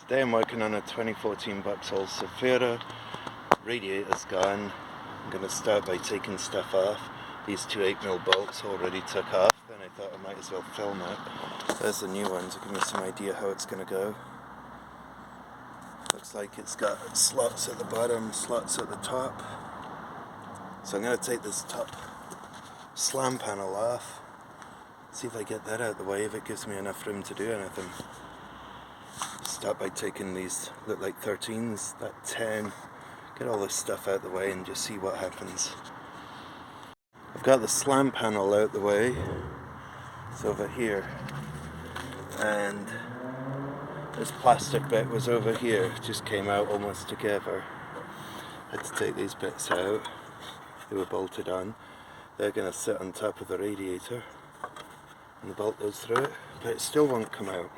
Today I'm working on a 2014 Vauxhall Zafira. Radiator's gone. I'm going to start by taking stuff off. These two 8mm bolts already took off, and I thought I might as well film it. There's the new one to give me some idea how it's going to go. Looks like it's got slots at the bottom, slots at the top. So I'm going to take this top slam panel off, see if I get that out of the way, if it gives me enough room to do anything. Start by taking these, look like 13s, that 10, get all this stuff out of the way and just see what happens. I've got the slam panel out the way, it's over here, and this plastic bit was over here, it just came out almost together. I had to take these bits out, they were bolted on. They're going to sit on top of the radiator and the bolt goes through it, but it still won't come out.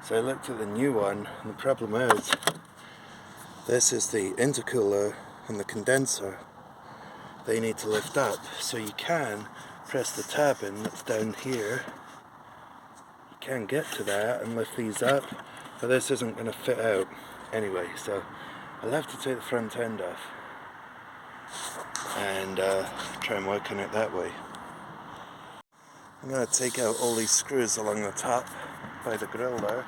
So I looked at the new one, and the problem is this is the intercooler and the condenser. They need to lift up, so you can press the tab in that's down here. You can get to that and lift these up, but this isn't going to fit out anyway, so I'll have to take the front end off and try and work on it that way. I'm going to take out all these screws along the top by the grill there.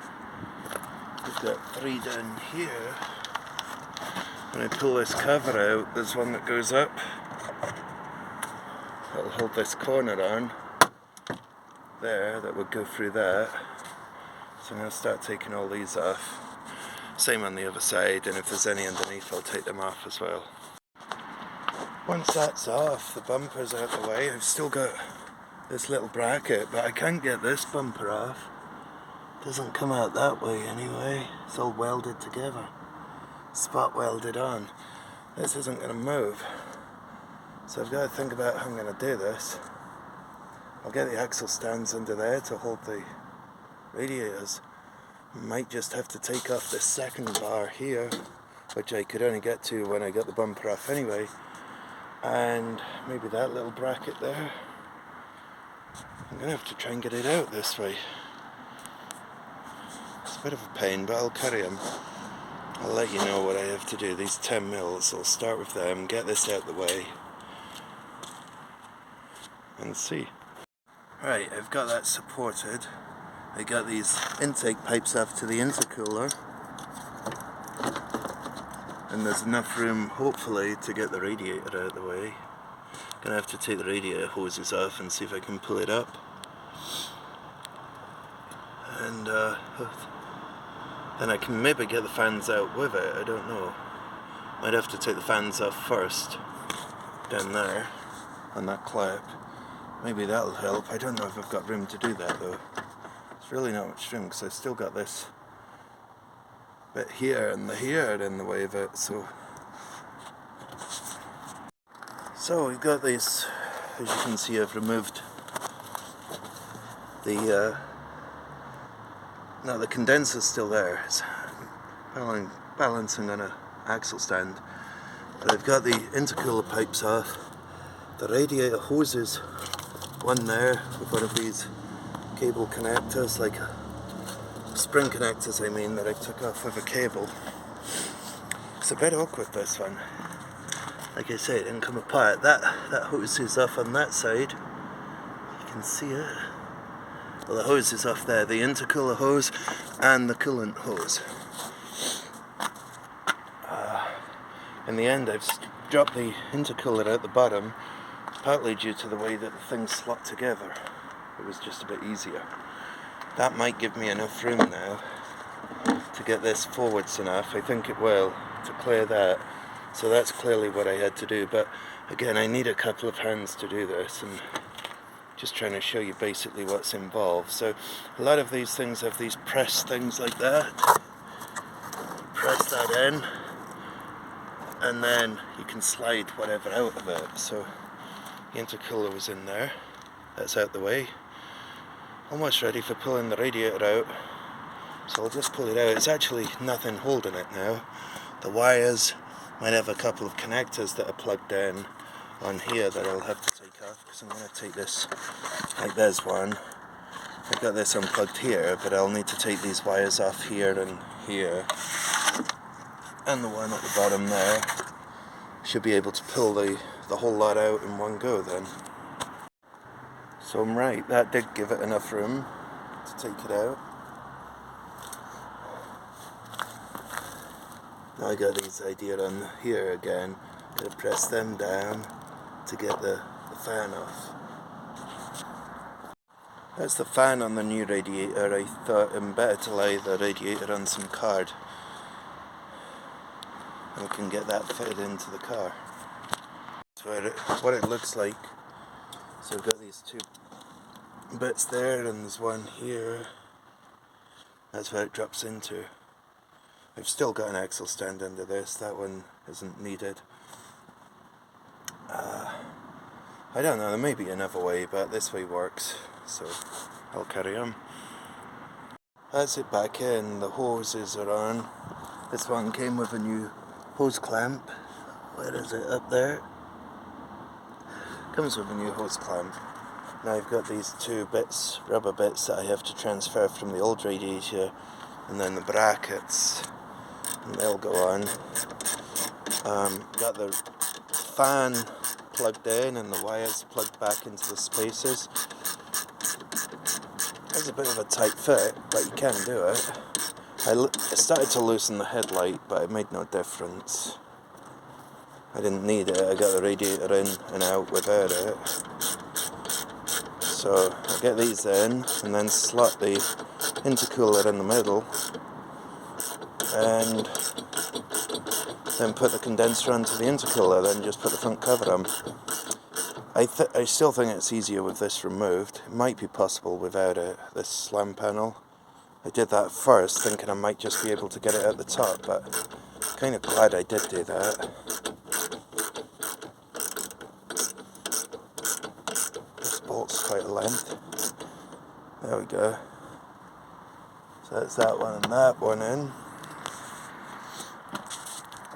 We've got 3 down here. When I pull this cover out, there's one that goes up. That'll hold this corner on. There, that would go through that. So I'm going to start taking all these off. Same on the other side, and if there's any underneath, I'll take them off as well. Once that's off, the bumper's out the way. I've still got this little bracket, but I can't get this bumper off. Doesn't come out that way anyway. It's all welded together, spot welded on. This isn't going to move, so I've got to think about how I'm going to do this. I'll get the axle stands under there to hold the radiators. Might just have to take off this second bar here, which I could only get to when I got the bumper off anyway, and maybe that little bracket there. I'm going to have to try and get it out this way. It's a bit of a pain, but I'll carry them. I'll let you know what I have to do. These 10mm, I'll start with them, get this out of the way, and see. Right, I've got that supported. I got these intake pipes off to the intercooler, and there's enough room, hopefully, to get the radiator out of the way. Gonna have to take the radiator hoses off and see if I can pull it up. And then I can maybe get the fans out with it, I don't know. Might have to take the fans off first, down there, on that clip. Maybe that'll help. I don't know if I've got room to do that though. There's really not much room because I've still got this bit here and the here in the way of it, so we've got these, as you can see I've removed the condenser's still there. It's balancing on a axle stand, but I've got the intercooler pipes off, the radiator hoses, one there with one of these cable connectors, like spring connectors I mean, that I took off with a cable. It's a bit awkward, this one. Like I say, it didn't come apart. That hose is off on that side. You can see it. Well, the hose is off there, the intercooler hose and the coolant hose. In the end, I've dropped the intercooler out the bottom, partly due to the way that the things slot together. It was just a bit easier. That might give me enough room now to get this forwards enough. I think it will, to clear that. So that's clearly what I had to do, but again, I need a couple of hands to do this, and just trying to show you basically what's involved. So a lot of these things have these press things like that. Press that in, and then you can slide whatever out of it. So the intercooler was in there, that's out the way. Almost ready for pulling the radiator out, so I'll just pull it out. It's actually nothing holding it now. The wires might have a couple of connectors that are plugged in on here that I'll have to take off, because I'm going to take this, like there's one, I've got this unplugged here, but I'll need to take these wires off here and here. And the one at the bottom there. Should be able to pull the whole lot out in one go then. So I'm right, that did give it enough room to take it out. Now I got these idea on here again. Gotta press them down to get the fan off. That's the fan on the new radiator. I thought I'm better to lay the radiator on some card. And we can get that fitted into the car. That's what it looks like. So I've got these two bits there and there's one here. That's where it drops into. I've still got an axle stand under this. That one isn't needed. I don't know, there may be another way, but this way works. So I'll carry on. That's it back in. The hoses are on. This one came with a new hose clamp. Where is it? Up there. Comes with a new hose clamp. Now I've got these two bits, rubber bits, that I have to transfer from the old radiator, and then the brackets, and they'll go on. Got the fan plugged in and the wires plugged back into the spacers. It's a bit of a tight fit, but you can do it. I started to loosen the headlight, but it made no difference. I didn't need it. I got the radiator in and out without it. So I'll get these in and then slot the intercooler in the middle and then put the condenser onto the intercooler, then just put the front cover on. I still think it's easier with this removed. It might be possible without it, this slam panel. I did that first thinking I might just be able to get it at the top, but I'm kind of glad I did do that. This bolt's quite a length. There we go. So that's that one and that one in.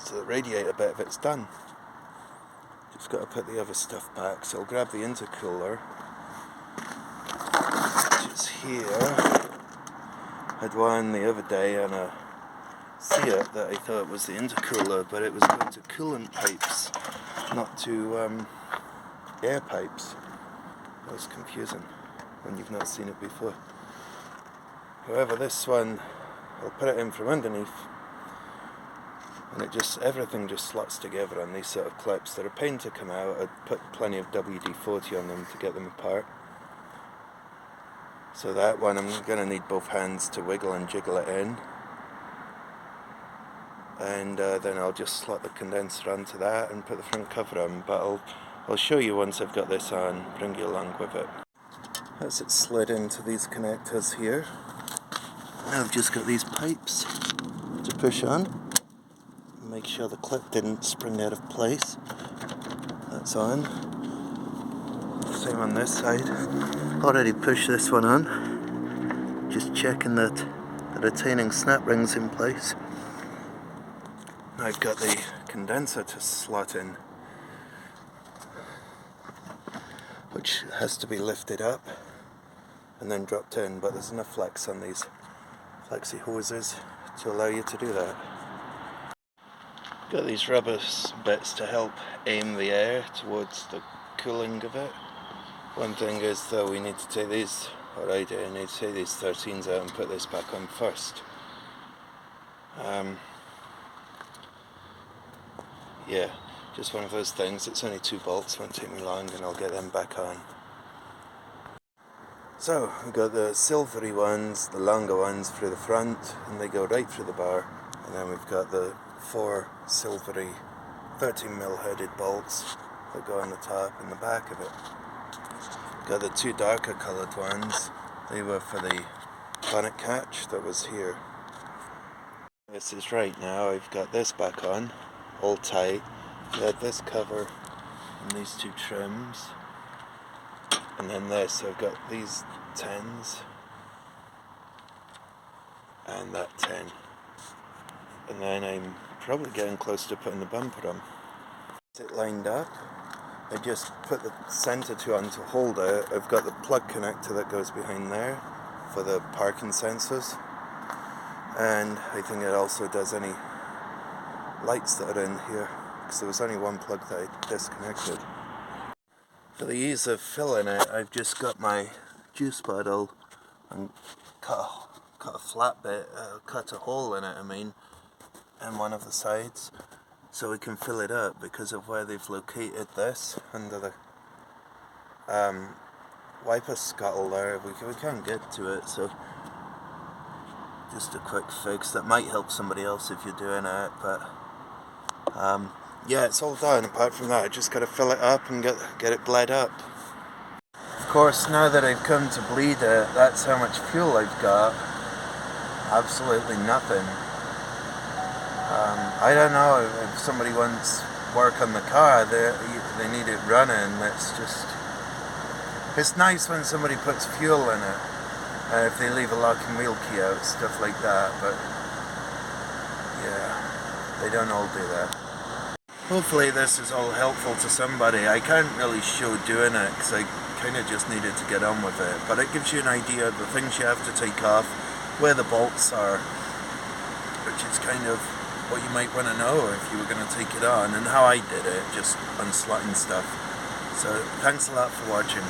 So the radiator bit of it's done. Just got to put the other stuff back. So I'll grab the intercooler, which is here. I had one the other day on a Seat that I thought was the intercooler, but it was going to coolant pipes, not to air pipes. That was confusing when you've not seen it before. However, this one, I'll put it in from underneath, and everything just slots together on these sort of clips. They're a pain to come out. I'd put plenty of WD-40 on them to get them apart. So that one, I'm going to need both hands to wiggle and jiggle it in. And then I'll just slot the condenser onto that and put the front cover on. But I'll show you once I've got this on, bring you along with it. As it slid into these connectors here, now I've just got these pipes to push on. Make sure the clip didn't spring out of place. That's on. Same on this side. Already pushed this one on. Just checking that the retaining snap ring's in place. I've got the condenser to slot in, which has to be lifted up and then dropped in, but there's enough flex on these flexi hoses to allow you to do that. Got these rubber bits to help aim the air towards the cooling of it. One thing is though, we need to take these, or I do, I need to take these 13s out and put this back on first. Yeah, just one of those things. It's only 2 bolts, won't take me long, and I'll get them back on. So, we've got the silvery ones, the longer ones through the front, and they go right through the bar. And then we've got the 4 silvery 13mm headed bolts that go on the top and the back of it. Got the 2 darker coloured ones. They were for the bonnet catch that was here. This is right now. I've got this back on, all tight. So I had this cover and these 2 trims. And then this, so I've got these 10s and that 10. And then I'm probably getting close to putting the bumper on. It lined up. I just put the centre 2 on to hold it. I've got the plug connector that goes behind there. for the parking sensors, and I think it also does any lights that are in here, because there was only one plug that I disconnected. For the ease of filling it, I've just got my juice bottle and cut a flat bit, cut a hole in it, in one of the sides, so we can fill it up because of where they've located this under the wiper scuttle there. We can't get to it, so just a quick fix that might help somebody else if you're doing it, but yeah, it's all done. Apart from that, I just got to fill it up and get it bled up. Of course, now that I've come to bleed it, that's how much fuel I've got. Absolutely nothing. I don't know if somebody wants work on the car, they need it running. It's nice when somebody puts fuel in it, if they leave a lock and wheel key out, stuff like that, but yeah, they don't all do that. Hopefully this is all helpful to somebody. I can't really show doing it because I kind of just needed to get on with it, but it gives you an idea of the things you have to take off, where the bolts are, which is kind of what you might want to know if you were going to take it on, and how I did it, just unslotting stuff. So thanks a lot for watching.